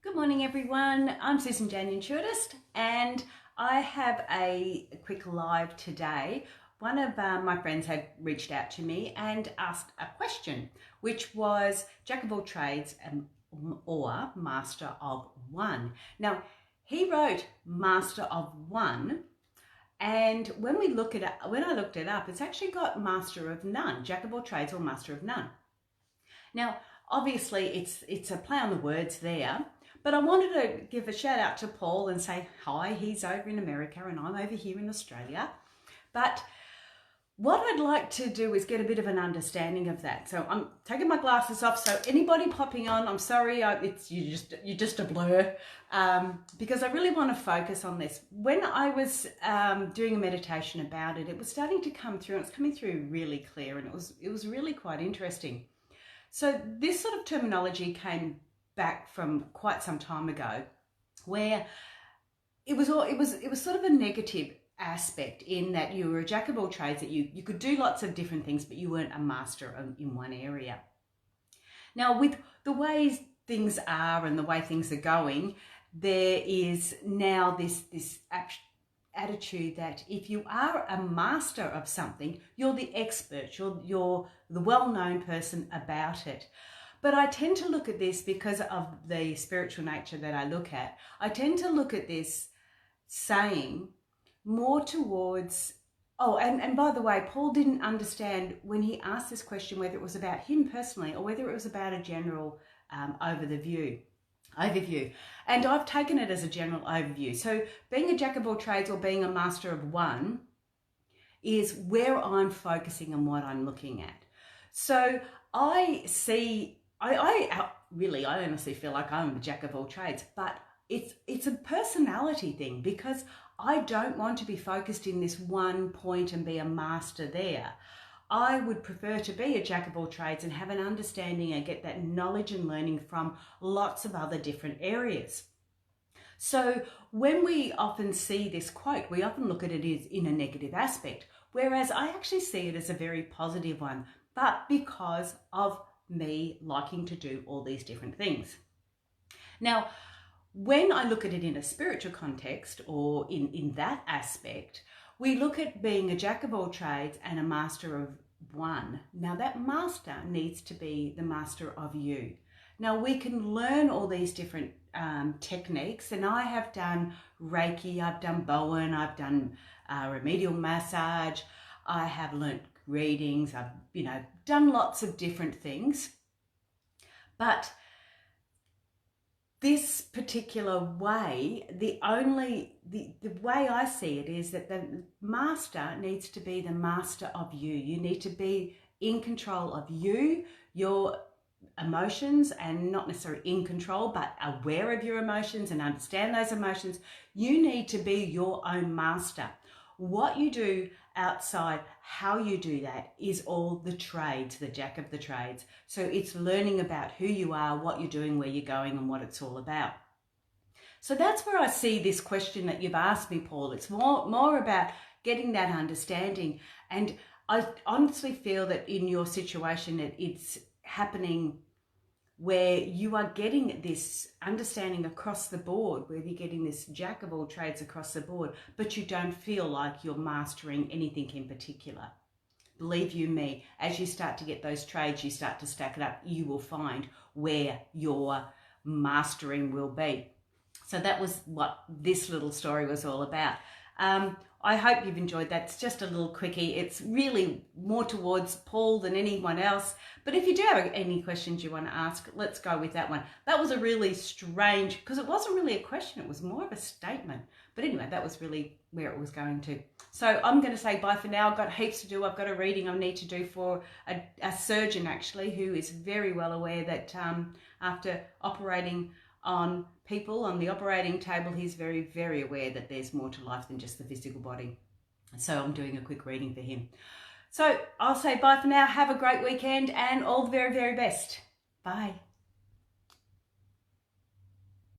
Good morning everyone, I'm Susan Jane Intuitist and I have a quick live today. One of my friends had reached out to me and asked a question, which was Jack of all trades or Master of one. Now he wrote Master of one, and when I looked it up, it's actually got Master of none, Jack of all trades or Master of none. Now obviously it's a play on the words there. But I wanted to give a shout out to Paul and say hi, he's over in America and I'm over here in Australia. But what I'd like to do is get a bit of an understanding of that. So I'm taking my glasses off. So anybody popping on, I'm sorry, you're just a blur, because I really want to focus on this. When I was doing a meditation about it, it was starting to come through, and it's coming through really clear, and it was really quite interesting. So this sort of terminology came back from quite some time ago, where it was sort of a negative aspect in that you were a jack of all trades, that you could do lots of different things, but you weren't a master in one area. Now, with the ways things are and the way things are going, there is now this attitude that if you are a master of something, you're the expert, you're the well-known person about it. But I tend to look at this, because of the spiritual nature that I look at, I tend to look at this saying more towards, and by the way, Paul didn't understand when he asked this question whether it was about him personally or whether it was about a general overview. And I've taken it as a general overview. So being a jack of all trades or being a master of one is where I'm focusing and what I'm looking at. So I honestly feel like I'm a jack of all trades, but it's a personality thing, because I don't want to be focused in this one point and be a master there. I would prefer to be a jack of all trades and have an understanding and get that knowledge and learning from lots of other different areas. So when we often see this quote, we often look at it as in a negative aspect, whereas I actually see it as a very positive one, but because of me liking to do all these different things. Now, when I look at it in a spiritual context, or in that aspect, we look at being a jack of all trades and a master of one. Now that master needs to be the master of you. Now we can learn all these different techniques, and I have done Reiki, I've done Bowen, I've done remedial massage, I have learnt readings, I've done lots of different things. But this particular way, the way I see it is that the master needs to be the master of you. You need to be in control of you, your emotions, and not necessarily in control, but aware of your emotions and understand those emotions. You need to be your own master. What you do outside, how you do that, is all the trades, the jack of the trades. So it's learning about who you are, what you're doing, where you're going, and what it's all about. So that's where I see this question that you've asked me, Paul. It's more about getting that understanding. And I honestly feel that in your situation, it's happening where you are getting this understanding across the board, where you're getting this jack of all trades across the board, but you don't feel like you're mastering anything in particular. Believe you me, as you start to get those trades, you start to stack it up, you will find where your mastering will be. So that was what this little story was all about. I hope you've enjoyed that. It's just a little quickie. It's really more towards Paul than anyone else. But if you do have any questions you want to ask, let's go with that one. That was a really strange, because it wasn't really a question, it was more of a statement. But anyway, that was really where it was going to. So I'm going to say bye for now. I've got heaps to do. I've got a reading I need to do for a surgeon, actually, who is very well aware that after operating on people on the operating table, he's very, very aware that there's more to life than just the physical body. So I'm doing a quick reading for him. So I'll say bye for now. Have a great weekend and all the very, very best. Bye.